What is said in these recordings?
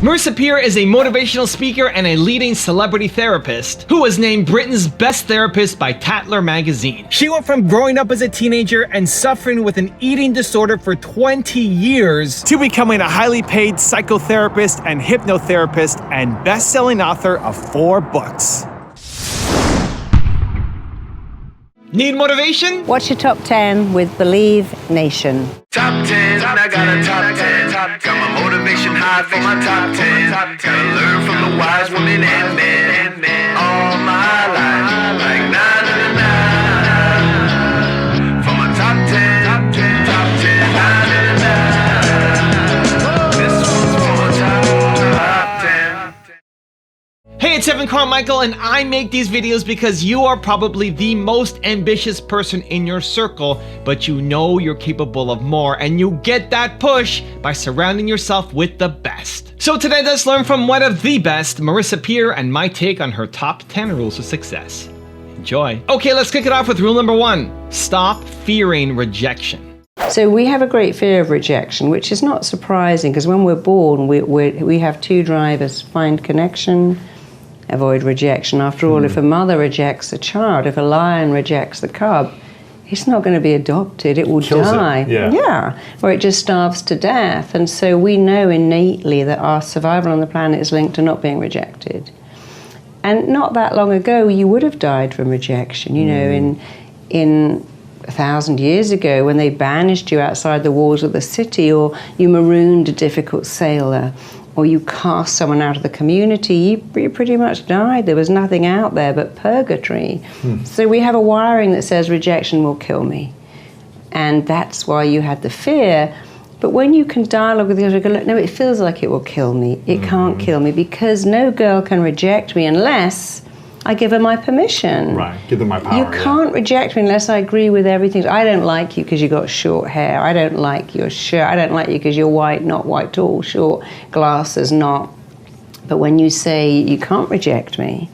Marisa Peer is a motivational speaker and a leading celebrity therapist who was named Britain's best therapist by Tatler magazine. She went from growing up as a teenager and suffering with an eating disorder for 20 years to becoming a highly paid psychotherapist and hypnotherapist and best-selling author of 4 books. Need motivation? Watch your top 10 with Believe Nation. Top 10, I got a top 10. Got my motivation high for my top 10. Gotta learn from the wise women and men. All my life, like 9 and 9. For my top 10, top 10, 9 and 9. This one's for my top 10. Hey, it's Carmichael, and I make these videos because you are probably the most ambitious person in your circle, but you know you're capable of more, and you get that push by surrounding yourself with the best. So today, let's learn from one of the best, Marisa Peer, and my take on her top 10 rules of success. Enjoy. Okay, let's kick it off with rule number 1. Stop fearing rejection. So we have a great fear of rejection, which is not surprising because when we're born, we have 2 drivers: find connection, avoid rejection. After all, if a mother rejects a child, if a lion rejects the cub, it's not going to be adopted, it will die. Yeah, or it just starves to death. And so we know innately that our survival on the planet is linked to not being rejected. And not that long ago, you would have died from rejection. You know, in 1,000 years ago, when they banished you outside the walls of the city, or you marooned a difficult sailor, or you cast someone out of the community, you pretty much died. There was nothing out there but purgatory. So we have a wiring that says rejection will kill me. And that's why you had the fear. But when you can dialogue with the other, go, no, it feels like it will kill me. It can't kill me, because no girl can reject me unless I give her my permission. Right, give them my power. You can't reject me unless I agree with everything. I don't like you because you got short hair. I don't like your shirt. I don't like you because you're white, not white, tall, short, glasses, not. But when you say you can't reject me,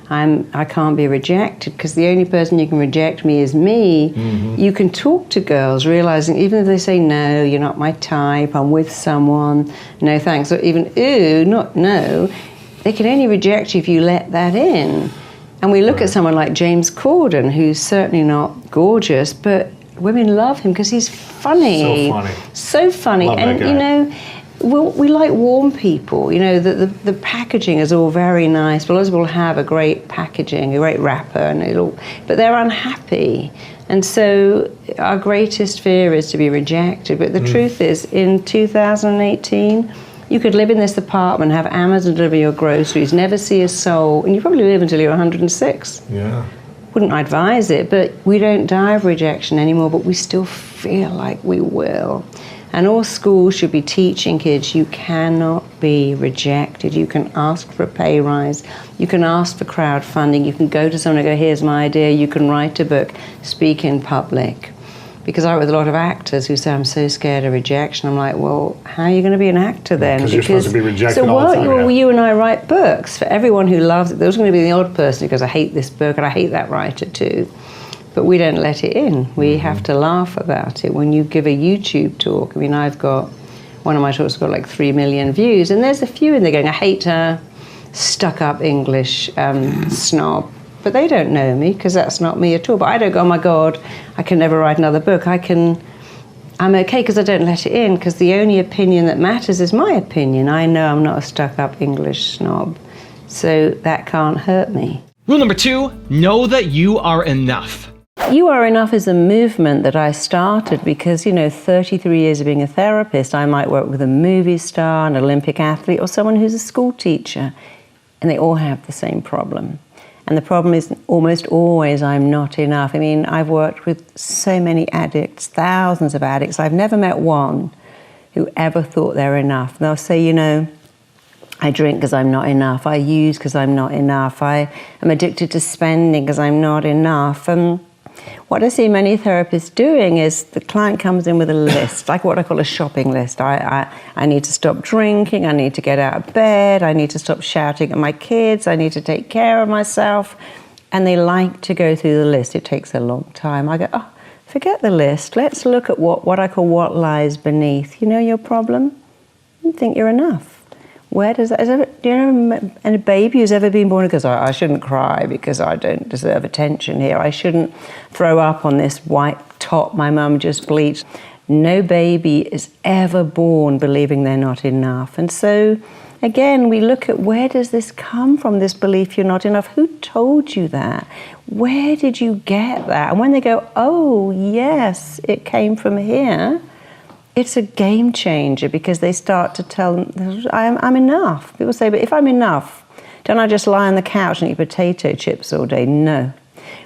I can't be rejected, because the only person you can reject me is me. You can talk to girls realizing even if they say, no, you're not my type, I'm with someone, no thanks, or even, ooh, not no, they can only reject you if you let that in. And we look at someone like James Corden, who's certainly not gorgeous, but women love him because he's funny. So funny. So funny. Love and, that guy. you know, we like warm people. You know, the packaging is all very nice. But a lot of people have a great packaging, a great wrapper, and but they're unhappy. And so our greatest fear is to be rejected. But the truth is, in 2018, you could live in this apartment, have Amazon deliver your groceries, never see a soul, and you probably live until you're 106. Yeah. Wouldn't advise it, but we don't die of rejection anymore, but we still feel like we will. And all schools should be teaching kids you cannot be rejected. You can ask for a pay rise, you can ask for crowdfunding, you can go to someone and go, here's my idea, you can write a book, speak in public. Because I work with a lot of actors who say, I'm so scared of rejection. I'm like, well, how are you going to be an actor then? Because you're supposed to be rejected all the time. So you and I write books. For everyone who loves it, there's going to be the odd person who goes, I hate this book and I hate that writer too. But we don't let it in. We have to laugh about it. When you give a YouTube talk, I mean, I've got, one of my talks got like 3 million views, and there's a few in there going, I hate her, stuck-up English snob. But they don't know me, because that's not me at all. But I don't go, oh my God, I can never write another book. I'm okay because I don't let it in, because the only opinion that matters is my opinion. I know I'm not a stuck-up English snob, so that can't hurt me. Rule number 2, know that you are enough. You Are Enough is a movement that I started because, 33 years of being a therapist, I might work with a movie star, an Olympic athlete, or someone who's a school teacher, and they all have the same problem. And the problem is almost always I'm not enough. I mean, I've worked with so many addicts, thousands of addicts. I've never met one who ever thought they're enough. And they'll say, I drink because I'm not enough. I use because I'm not enough. I am addicted to spending because I'm not enough. What I see many therapists doing is the client comes in with a list, like what I call a shopping list. I need to stop drinking, I need to get out of bed, I need to stop shouting at my kids, I need to take care of myself. And they like to go through the list. It takes a long time. I go, oh, forget the list. Let's look at what I call what lies beneath. You know your problem? You think you're enough. where does that, do you know any baby who's ever been born because I shouldn't cry because I don't deserve attention here. I shouldn't throw up on this white top my mum just bleached. No baby is ever born believing they're not enough. And so, again, we look at where does this come from, this belief you're not enough? Who told you that? Where did you get that? And when they go, oh, yes, it came from here, it's a game changer because they start to tell them, I'm enough. People say, but if I'm enough, don't I just lie on the couch and eat potato chips all day? No.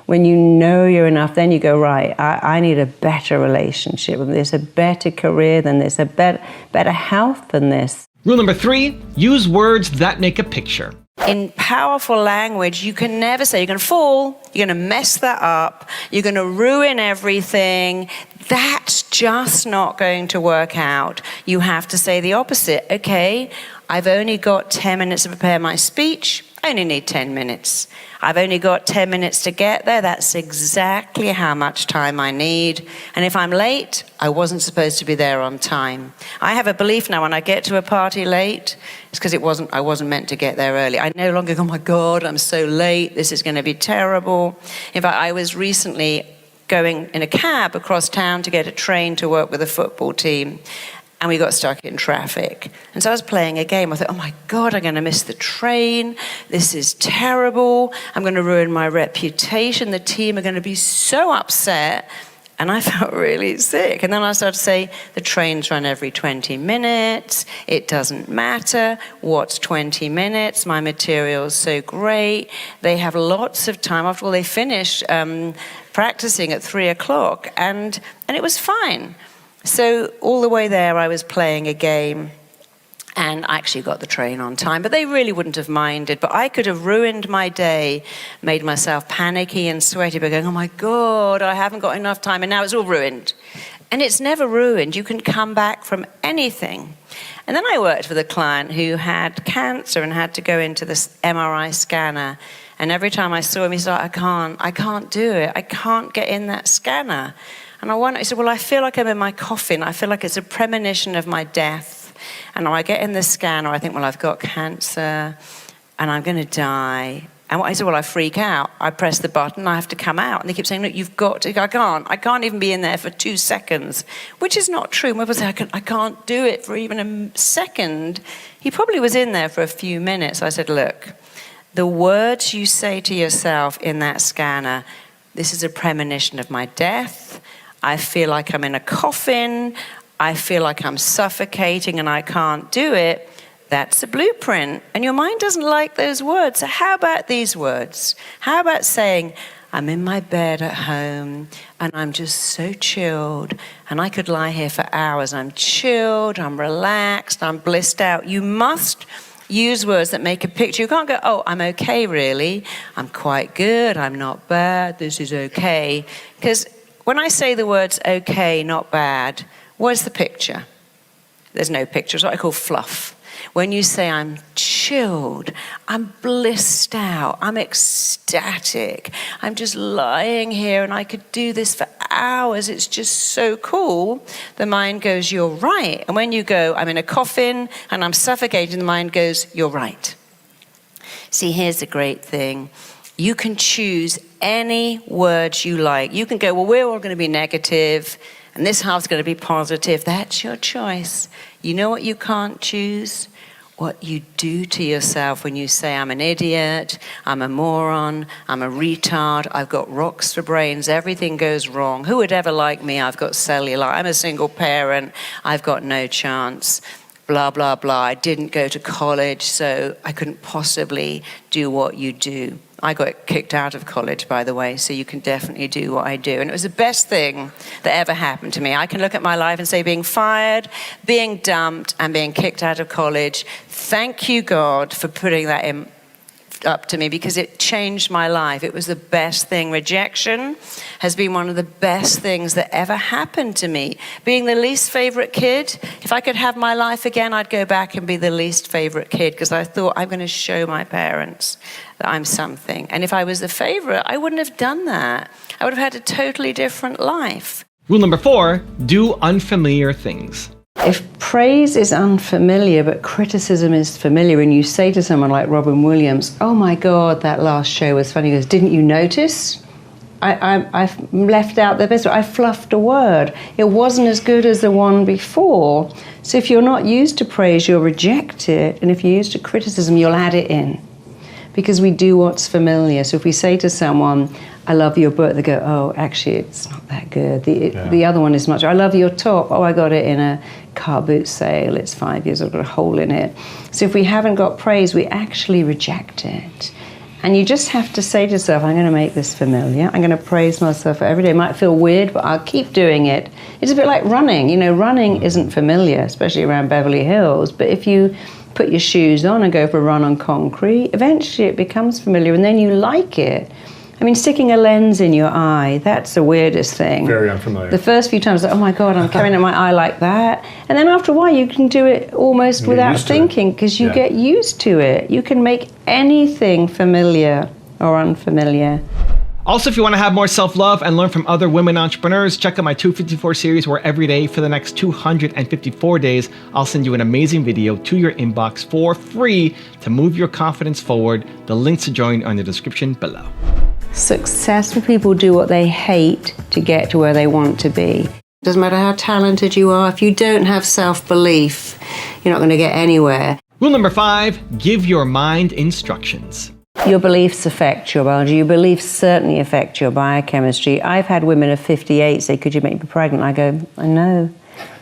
When you know you're enough, then you go, right, I need a better relationship than this, a better career than this, a better health than this. Rule number 3, use words that make a picture. In powerful language, you can never say, you're going to fall, you're going to mess that up, you're going to ruin everything. That's just not going to work out. You have to say the opposite. Okay, I've only got 10 minutes to prepare my speech. I only need 10 minutes. I've only got 10 minutes to get there. That's exactly how much time I need. And if I'm late, I wasn't supposed to be there on time. I have a belief now when I get to a party late, it's because I wasn't meant to get there early. I no longer go, oh my God, I'm so late. This is going to be terrible. In fact, I was recently going in a cab across town to get a train to work with a football team. And we got stuck in traffic. And so I was playing a game. I thought, oh my God, I'm going to miss the train. This is terrible. I'm going to ruin my reputation. The team are going to be so upset. And I felt really sick. And then I started to say, the trains run every 20 minutes. It doesn't matter. What's 20 minutes? My material's so great. They have lots of time. After all, they finished practicing at 3 o'clock. And it was fine. So all the way there, I was playing a game, and I actually got the train on time, but they really wouldn't have minded. But I could have ruined my day, made myself panicky and sweaty by going, oh my God, I haven't got enough time, and now it's all ruined. And it's never ruined. You can come back from anything. And then I worked with a client who had cancer and had to go into this MRI scanner. And every time I saw him, he said, I can't do it. I can't get in that scanner. And he said, well, I feel like I'm in my coffin. I feel like it's a premonition of my death. And when I get in the scanner, I think, well, I've got cancer and I'm going to die. And I said, well, I freak out. I press the button, I have to come out. And they keep saying, look, you've got to, I can't even be in there for 2 seconds, which is not true. When people say, I can't do it for even a second. He probably was in there for a few minutes. I said, look, the words you say to yourself in that scanner, this is a premonition of my death. I feel like I'm in a coffin. I feel like I'm suffocating and I can't do it. That's a blueprint. And your mind doesn't like those words. So how about these words? How about saying, I'm in my bed at home and I'm just so chilled and I could lie here for hours. I'm chilled, I'm relaxed, I'm blissed out. You must use words that make a picture. You can't go, oh, I'm okay really. I'm quite good, I'm not bad, this is okay. Because when I say the words okay, not bad, where's the picture? There's no picture. It's what I call fluff. When you say I'm chilled, I'm blissed out, I'm ecstatic, I'm just lying here and I could do this for hours, it's just so cool, the mind goes, you're right. And when you go, I'm in a coffin and I'm suffocating, the mind goes, you're right. See, here's the great thing. You can choose any words you like. You can go, well, we're all going to be negative, and this half's going to be positive. That's your choice. You know what you can't choose? What you do to yourself when you say, I'm an idiot, I'm a moron, I'm a retard, I've got rocks for brains, everything goes wrong. Who would ever like me? I've got cellular, I'm a single parent, I've got no chance. Blah, blah, blah. I didn't go to college, so I couldn't possibly do what you do. I got kicked out of college, by the way, so you can definitely do what I do. And it was the best thing that ever happened to me. I can look at my life and say being fired, being dumped, and being kicked out of college, thank you, God, for putting that up to me because it changed my life. It was the best thing. Rejection has been one of the best things that ever happened to me. Being the least favorite kid, if I could have my life again, I'd go back and be the least favorite kid because I thought I'm going to show my parents that I'm something. And if I was the favorite, I wouldn't have done that. I would have had a totally different life. Rule number 4, do unfamiliar things. If praise is unfamiliar but criticism is familiar, and you say to someone like Robin Williams, "Oh my God, that last show was funny," he goes, "Didn't you notice? I've left out the best. I fluffed a word. It wasn't as good as the one before." So if you're not used to praise, you'll reject it. And if you're used to criticism, you'll add it in. Because we do what's familiar. So if we say to someone, "I love your book," they go, "Oh, actually, it's not that good. The other one is much. I love your top. Oh, I got it in a car boot sale. It's 5 years. I've got a hole in it." So if we haven't got praise, we actually reject it. And you just have to say to yourself, "I'm going to make this familiar. I'm going to praise myself every day." It might feel weird, but I'll keep doing it. It's a bit like running. You know, running isn't familiar, especially around Beverly Hills. But if you put your shoes on and go for a run on concrete, eventually it becomes familiar, and then you like it. I mean, sticking a lens in your eye, that's the weirdest thing. Very unfamiliar. The first few times, like, "Oh my God, I'm carrying out my eye like that." And then after a while, you can do it almost without thinking, because you get used to it. You can make anything familiar or unfamiliar. Also, if you want to have more self-love and learn from other women entrepreneurs, check out my 254 series, where every day for the next 254 days, I'll send you an amazing video to your inbox for free to move your confidence forward. The links to join are in the description below. Successful people do what they hate to get to where they want to be. Doesn't matter how talented you are, if you don't have self-belief, you're not going to get anywhere. Rule number 5, give your mind instructions. Your beliefs affect your biology. Your beliefs certainly affect your biochemistry. I've had women of 58 say, "Could you make me pregnant?" I go, "I know.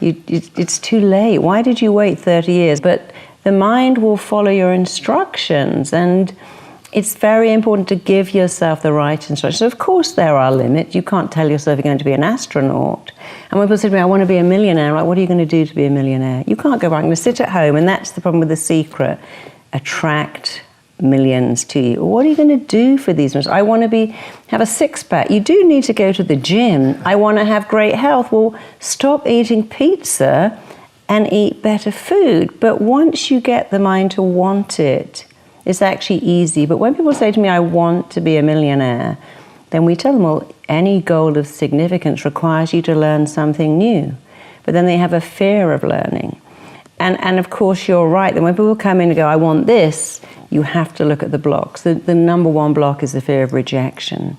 It's too late. Why did you wait 30 years? But the mind will follow your instructions, and it's very important to give yourself the right instructions. Of course, there are limits. You can't tell yourself you're going to be an astronaut. And when people say to me, "I want to be a millionaire," I'm like, "What are you going to do to be a millionaire?" You can't go back. I'm going to sit at home, and that's the problem with The Secret. Attract millions to you. What are you going to do for these millions? I want to have a six-pack. You do need to go to the gym. I want to have great health. Well, stop eating pizza and eat better food. But once you get the mind to want it, it's actually easy. But when people say to me, "I want to be a millionaire," then we tell them, well, any goal of significance requires you to learn something new. But then they have a fear of learning. And of course, you're right. Then when people come in and go, "I want this," you have to look at the blocks. The number one block is the fear of rejection.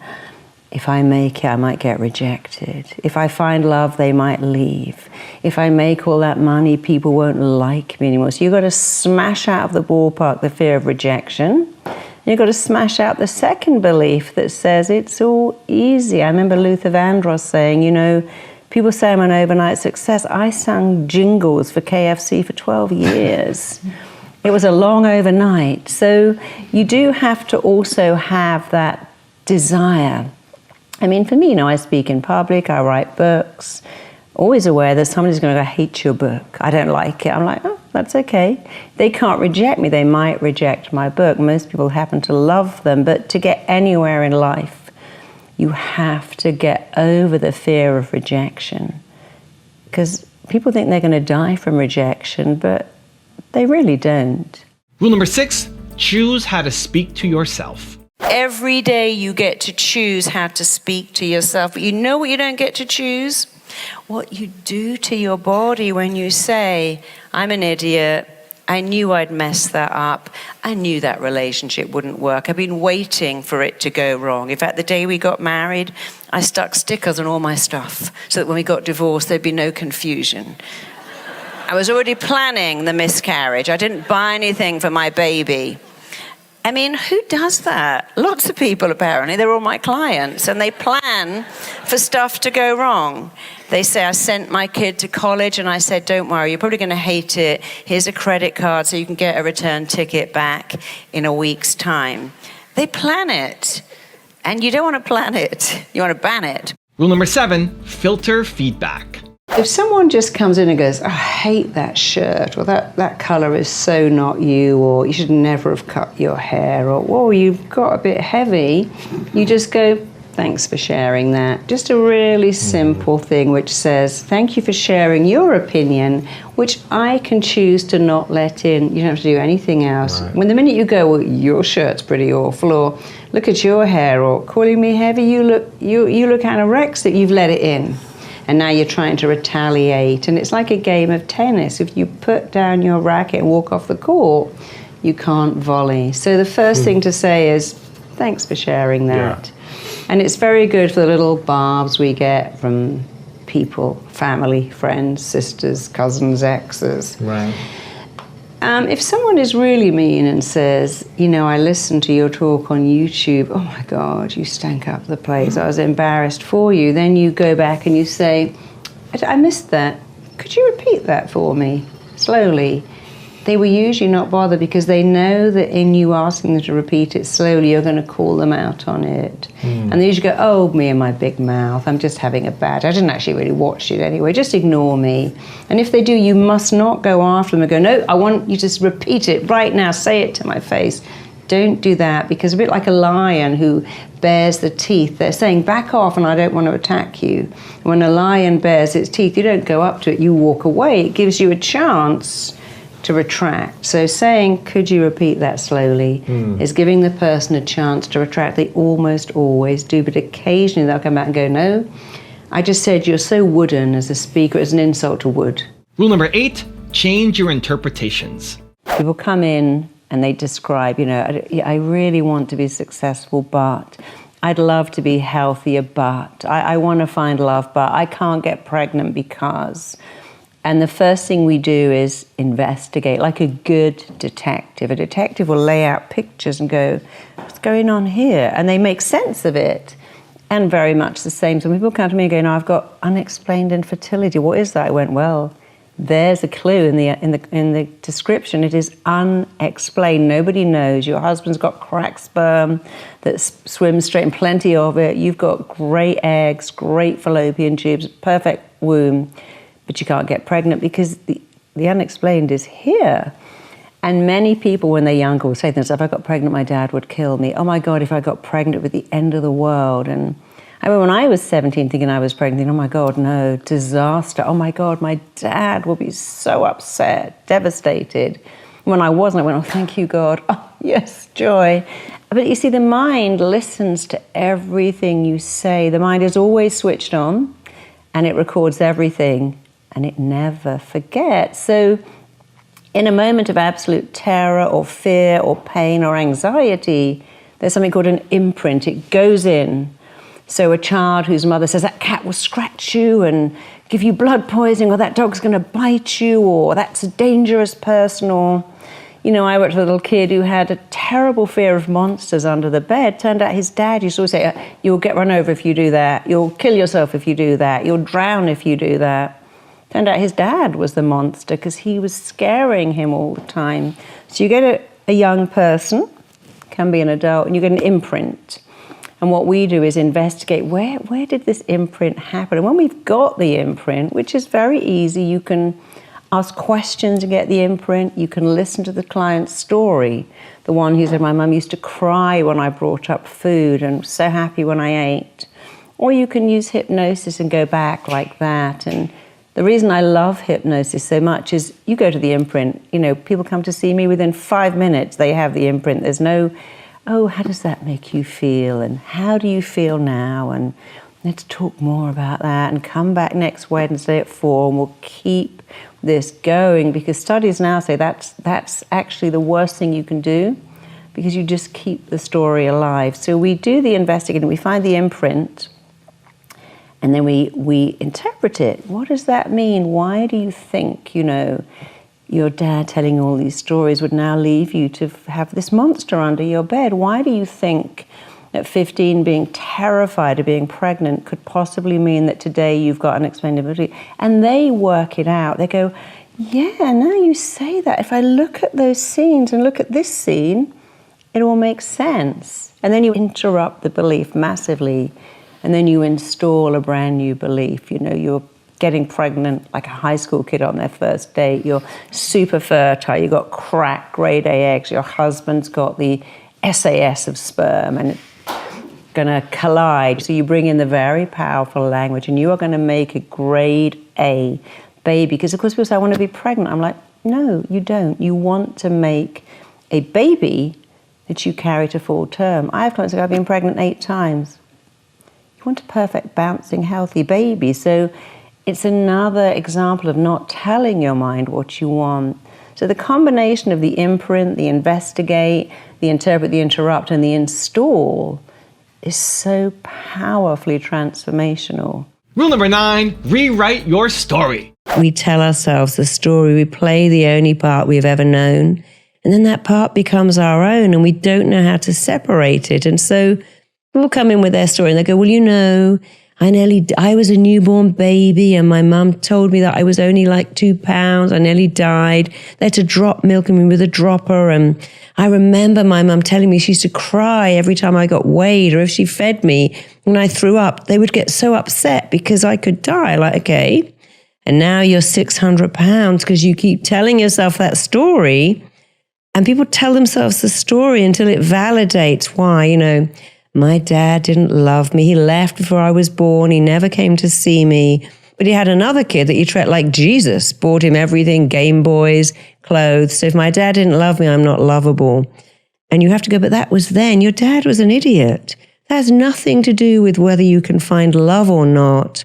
If I make it, I might get rejected. If I find love, they might leave. If I make all that money, people won't like me anymore. So you've got to smash out of the ballpark the fear of rejection. You've got to smash out the second belief that says it's all easy. I remember Luther Vandross saying, "You know, people say I'm an overnight success. I sang jingles for KFC for 12 years. It was a long overnight." So you do have to also have that desire. I mean, for me, you know, I speak in public, I write books, always aware that somebody's going to go, "I hate your book. I don't like it." I'm like, "Oh, that's okay." They can't reject me. They might reject my book. Most people happen to love them. But to get anywhere in life, you have to get over the fear of rejection. Because people think they're going to die from rejection, but they really don't. Rule number 6, choose how to speak to yourself. Every day you get to choose how to speak to yourself. But you know what you don't get to choose? What you do to your body when you say, "I'm an idiot. I knew I'd mess that up. I knew that relationship wouldn't work. I've been waiting for it to go wrong. In fact, the day we got married, I stuck stickers on all my stuff so that when we got divorced, there'd be no confusion. I was already planning the miscarriage. I didn't buy anything for my baby." I mean, who does that? Lots of people, apparently. They're all my clients, and they plan for stuff to go wrong. They say, "I sent my kid to college," and I said, "Don't worry, you're probably going to hate it. Here's a credit card so you can get a return ticket back in a week's time." They plan it, and you don't want to plan it. You want to ban it. Rule number 7, filter feedback. If someone just comes in and goes, "I hate that shirt," or that colour is so not you, or "You should never have cut your hair," or "Whoa, you've got a bit heavy," you just go, "Thanks for sharing that." Just a really simple thing which says, "Thank you for sharing your opinion, which I can choose to not let in." You don't have to do anything else. Right. When the minute you go, "Well, your shirt's pretty awful," or "Look at your hair," or "Calling me heavy," you look anorexic, you've let it in. and now you're trying to retaliate. And it's like a game of tennis. If you put down your racket and walk off the court, you can't volley. So the first thing to say is, thanks for sharing that. Yeah. And it's very good for the little barbs we get from people, family, friends, sisters, cousins, exes. Right. If someone is really mean and says, you know, I listened to your talk on YouTube, oh my God, you stank up the place, I was embarrassed for you, then you go back and you say, I missed that. Could you repeat that for me, slowly? They will usually not bother because they know that in you asking them to repeat it slowly, you're going to call them out on it. And they usually go, oh, me and my big mouth, I'm just having a bad, I didn't actually really watch it anyway, just ignore me. And if they do, you must not go after them and go, no, I want you to repeat it right now, say it to my face. Don't do that, because a bit like a lion who bares the teeth, they're saying, back off and I don't want to attack you. When a lion bares its teeth, you don't go up to it, you walk away. It gives you a chance to retract. So saying, could you repeat that slowly, is giving the person a chance to retract. They almost always do, but occasionally they'll come back and go, no, I just said you're so wooden as a speaker, as an insult to wood. Rule number 8, change your interpretations. People come in and they describe, you know, I really want to be successful, but I'd love to be healthier, but I want to find love, but I can't get pregnant because... And the first thing we do is investigate, like a good detective. A detective will lay out pictures and go, what's going on here? And they make sense of it. And very much the same. So people come to me and go, no, I've got unexplained infertility. What is that? I went, well, there's a clue in the description. It is unexplained. Nobody knows. Your husband's got cracked sperm that swims straight and plenty of it. You've got great eggs, great fallopian tubes, perfect womb. But you can't get pregnant because the unexplained is here. And many people, when they're younger, will say things, if I got pregnant, my dad would kill me. Oh my God, if I got pregnant, it would be the end of the world. And I mean, when I was 17 thinking I was pregnant, thinking, oh my God, no, disaster. Oh my God, my dad will be so upset, devastated. When I wasn't, I went, oh, thank you, God. Oh, yes, joy. But you see, the mind listens to everything you say. The mind is always switched on and it records everything. And it never forgets. So in a moment of absolute terror or fear or pain or anxiety, there's something called an imprint. It goes in. So a child whose mother says, that cat will scratch you and give you blood poisoning, or that dog's going to bite you, or that's a dangerous person, or, you know, I worked with a little kid who had a terrible fear of monsters under the bed. Turned out his dad used to always say, you'll get run over if you do that. You'll kill yourself if you do that. You'll drown if you do that. Turned out his dad was the monster because he was scaring him all the time. So you get a young person, can be an adult, and you get an imprint. And what we do is investigate, where did this imprint happen? And when we've got the imprint, which is very easy, you can ask questions to get the imprint. You can listen to the client's story. The one who said, my mum used to cry when I brought up food and was so happy when I ate. Or you can use hypnosis and go back like that. And the reason I love hypnosis so much is you go to the imprint. You know, people come to see me within 5 minutes, they have the imprint. There's no, oh, how does that make you feel? And how do you feel now? And let's talk more about that. And come back next Wednesday at 4 and we'll keep this going, because studies now say that's actually the worst thing you can do, because you just keep the story alive. So we do the investigating, we find the imprint, and then we interpret it. What does that mean? Why do you think, you know, your dad telling all these stories would now leave you to have this monster under your bed? Why do you think at 15 being terrified of being pregnant could possibly mean that today you've got unexplained infertility? And they work it out. They go, yeah, now you say that. If I look at those scenes and look at this scene, it all makes sense. And then you interrupt the belief massively. And then you install a brand new belief. You know, you're getting pregnant like a high school kid on their first date. You're super fertile. You've got cracked grade A eggs. Your husband's got the SAS of sperm and it's going to collide. So you bring in the very powerful language and you are going to make a grade A baby. Because, of course, people say, I want to be pregnant. I'm like, no, you don't. You want to make a baby that you carry to full term. I have clients who have been pregnant 8 times. You want a perfect, bouncing, healthy baby. So it's another example of not telling your mind what you want. So the combination of the imprint, the investigate, the interpret, the interrupt, and the install is so powerfully transformational. Rule number 9, rewrite your story. We tell ourselves the story, we play the only part we've ever known, and then that part becomes our own, and we don't know how to separate it. And so people come in with their story, and they go, well, you know, I was a newborn baby, and my mum told me that I was only like 2 pounds. I nearly died. They had to drop milk in me with a dropper. And I remember my mum telling me she used to cry every time I got weighed, or if she fed me when I threw up, they would get so upset because I could die. Like, okay, and now you're 600 pounds because you keep telling yourself that story. And people tell themselves the story until it validates why, you know, my dad didn't love me. He left before I was born. He never came to see me. But he had another kid that he treated like Jesus, bought him everything, Game Boys, clothes. So if my dad didn't love me, I'm not lovable. And you have to go, but that was then. Your dad was an idiot. That has nothing to do with whether you can find love or not.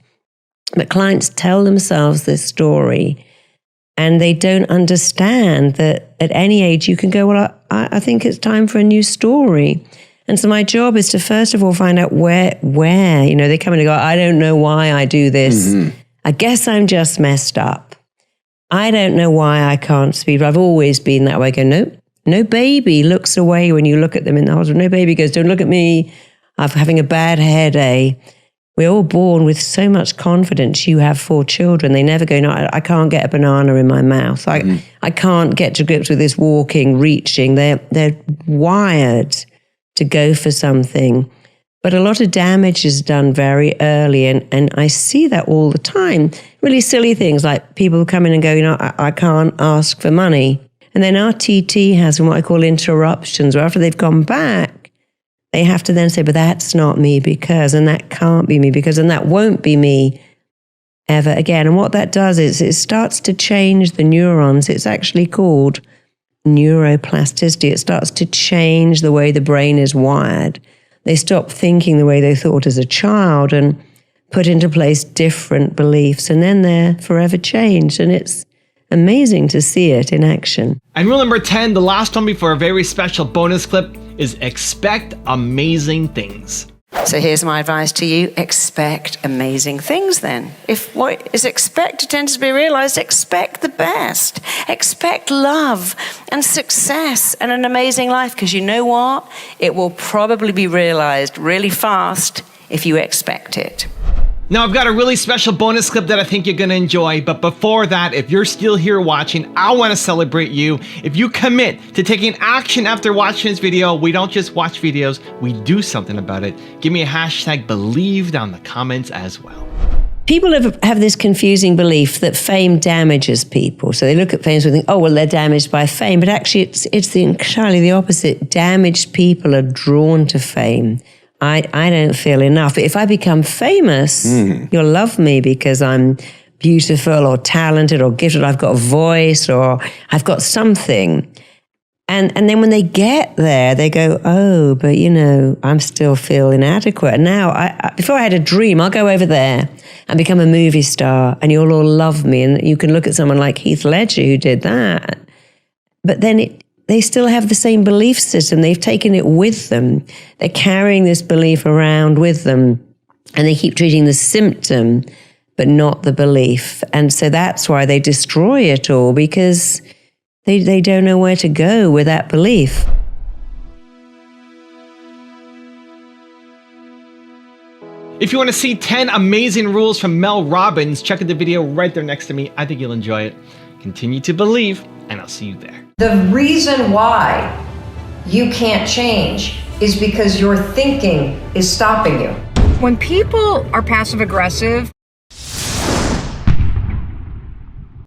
But clients tell themselves this story, and they don't understand that at any age you can go, well, I think it's time for a new story. And so my job is to first of all find out where, you know, they come in and go, I don't know why I do this. Mm-hmm. I guess I'm just messed up. I don't know why I can't speak. I've always been that way. I go, nope. No baby looks away when you look at them in the hospital. No baby goes, don't look at me. I'm having a bad hair day. We're all born with so much confidence. You have 4 children. They never go, no, I can't get a banana in my mouth. I can't get to grips with this walking, reaching. They're wired to go for something. But a lot of damage is done very early, and I see that all the time. Really silly things like people come in and go, you know, I can't ask for money. And then our TT has what I call interruptions, where after they've gone back, they have to then say, but that's not me because, and that can't be me because, and that won't be me ever again. And what that does is it starts to change the neurons. It's actually called neuroplasticity. It starts to change the way the brain is wired. They stop thinking the way they thought as a child and put into place different beliefs, and then they're forever changed. And it's amazing to see it in action. And rule number 10, the last one before a very special bonus clip, is expect amazing things. So here's my advice to you. Expect amazing things then. If what is expected tends to be realized, expect the best. Expect love and success and an amazing life, because you know what? It will probably be realized really fast if you expect it. Now, I've got a really special bonus clip that I think you're going to enjoy, but before that, if you're still here watching, I want to celebrate you. If you commit to taking action after watching this video, we don't just watch videos, we do something about it. Give me a hashtag believe down in the comments as well. People have this confusing belief that fame damages people. So they look at fame and think, oh, well, they're damaged by fame. But actually, it's entirely the opposite. Damaged people are drawn to fame. I don't feel enough. But if I become famous, you'll love me because I'm beautiful or talented or gifted. I've got a voice or I've got something. And then when they get there, they go, oh, but you know, I'm still feel inadequate. And now, before I had a dream, I'll go over there and become a movie star and you'll all love me. And you can look at someone like Heath Ledger who did that. But then they still have the same belief system. They've taken it with them. They're carrying this belief around with them. And they keep treating the symptom, but not the belief. And so that's why they destroy it all, because they don't know where to go with that belief. If you want to see 10 amazing rules from Mel Robbins, check out the video right there next to me. I think you'll enjoy it. Continue to believe, and I'll see you there. The reason why you can't change is because your thinking is stopping you. When people are passive aggressive,